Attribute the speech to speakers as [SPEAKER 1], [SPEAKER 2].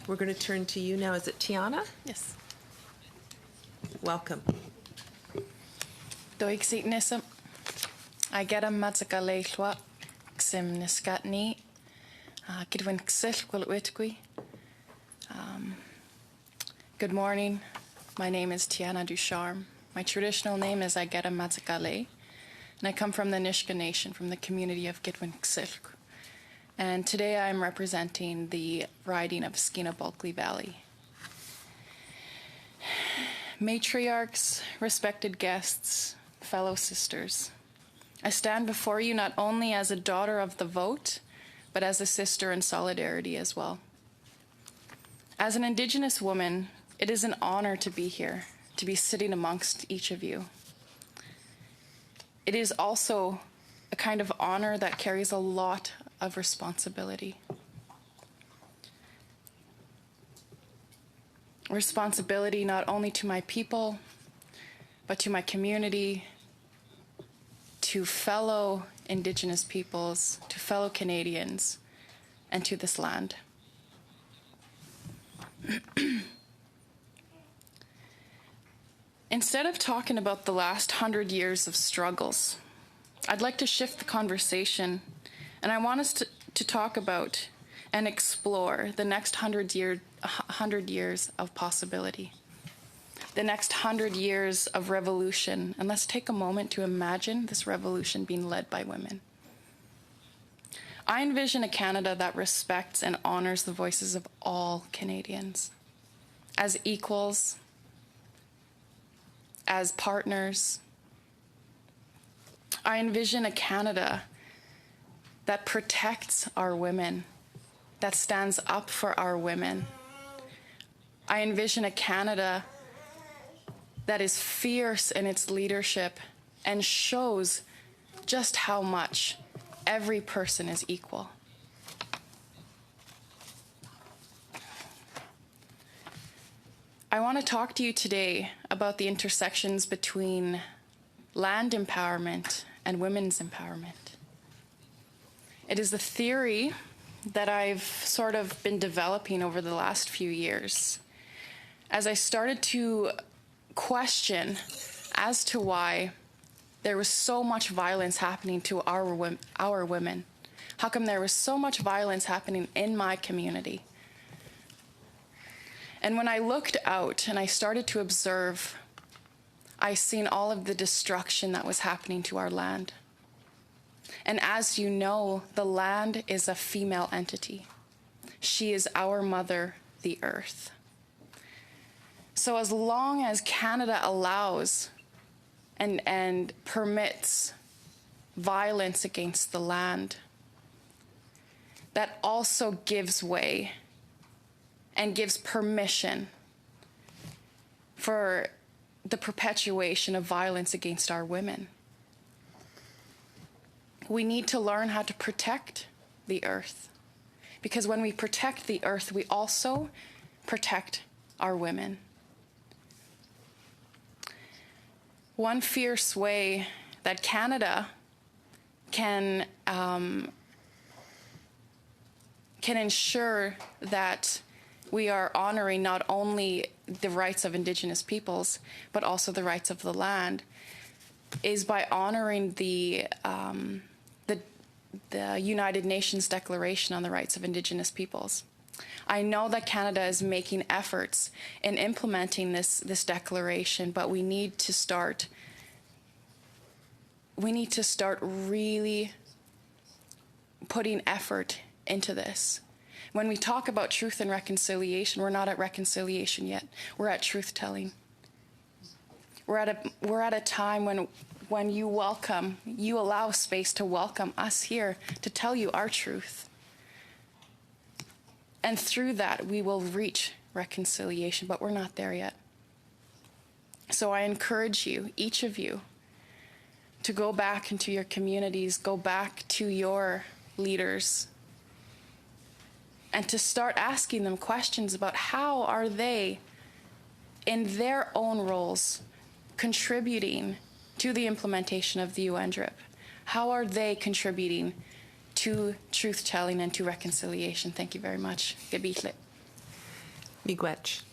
[SPEAKER 1] We're going to turn to you now. Is it Teanna?
[SPEAKER 2] Yes.
[SPEAKER 1] Welcome.
[SPEAKER 2] Doig nisa. Aygadim Majagalee llwa xim niskatni. Gidwin xil gwilwitgwi. Good morning. My name is Teanna Ducharme. My traditional name is Aygadim Majagalee, and I come from the Nisga'a Nation, from the community of Gidwin Xilk. And today I am representing the riding of Skeena-Bulkley Valley. Matriarchs, respected guests, fellow sisters, I stand before you not only as a daughter of the vote, but as a sister in solidarity as well. As an Indigenous woman, it is an honor to be here, to be sitting amongst each of you. It is also a kind of honor that carries a lot of responsibility. Responsibility not only to my people, but to my community, to fellow Indigenous peoples, to fellow Canadians, and to this land. Instead of talking about the last 100 years of struggles, I'd like to shift the conversation, and I want us to talk about and explore the next 100 years of possibility, the next 100 years of revolution, and let's take a moment to imagine this revolution being led by women. I envision a Canada that respects and honors the voices of all Canadians as equals, as partners. I envision a Canada that protects our women, that stands up for our women. I envision a Canada that is fierce in its leadership and shows just how much every person is equal. I want to talk to you today about the intersections between land empowerment and women's empowerment. It is a theory that I've sort of been developing over the last few years as I started to question as to why there was so much violence happening to our women. How come there was so much violence happening in my community? And when I looked out and I started to observe, I seen all of the destruction that was happening to our land. And as you know, the land is a female entity. She is our mother, the earth. So as long as Canada allows and permits violence against the land, that also gives way and gives permission for the perpetuation of violence against our women. We need to learn how to protect the earth, because when we protect the earth, we also protect our women. One fierce way that Canada can ensure that we are honoring not only the rights of Indigenous peoples, but also the rights of the land, is by honoring the United Nations Declaration on the Rights of Indigenous Peoples. I know that Canada is making efforts in implementing this declaration, but we need to start really putting effort into this. When we talk about truth and reconciliation, we're not at reconciliation yet. We're at truth-telling. We're at a time when you allow space to welcome us here to tell you our truth. And through that, we will reach reconciliation, but we're not there yet. So I encourage you, each of you, to go back into your communities, go back to your leaders, and to start asking them questions about how are they, in their own roles, contributing to the implementation of the UNDRIP? How are they contributing to truth-telling and to reconciliation? Thank you very much. Gebitlet.
[SPEAKER 1] Miigwech.